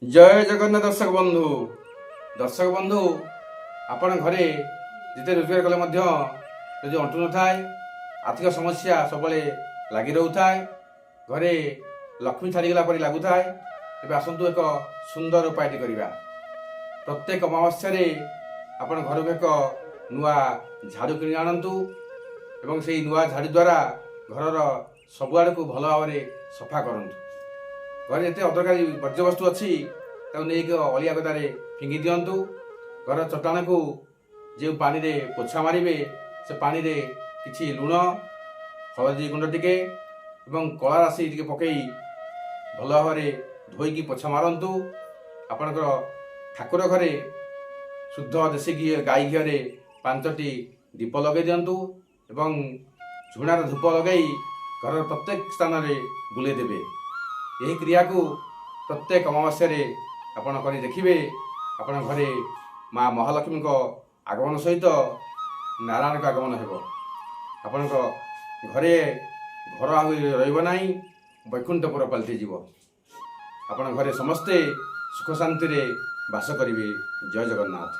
जय जगन्नाथ दर्शक बंधु आपण घरे जिते रोजगार कले यदि अंटु न थाए आर्थिक समस्या सब लगी रोए घरे लक्ष्मी छाड़ीगला परि लगुए तेज आसतु एक सुंदर उपाय करवा। प्रत्येक अमावस्या आपण घर को एक नुआ झाड़ू कि आणतु एवं से नुआ झाड़ू द्वारा घर सबुआड़ को भल भाव सफा करूँ। घर जिते अदरकारी वर्ज्यवस्तु अच्छी नहीं अलिया गदार फिंगी दिंतु। घर चट्टाण को जो पानी रे पोछा मारे से पानी रे किछि लुण हलदी गुंड टिके एवं कला राशि टिके पकई भल भाव धोईकी पोछा मारतु। आपणकर ठाकुर घरे शुद्ध देशी घी गाई घी 5टी दीप लगे दिंतु एवं झुणार धूप लगे घर प्रत्येक स्थान में बुले देवे। यही क्रिया को प्रत्येक अमावस्या आपण कर देखिए आपण घरे माँ महालक्ष्मी आगमन सहित नारायण का आगमन हो। आपण घरे घर रहा वैकुंठपुर पलटि जीव। आपण घरे समस्ते सुख शांति बास करेंगे। जय जगन्नाथ।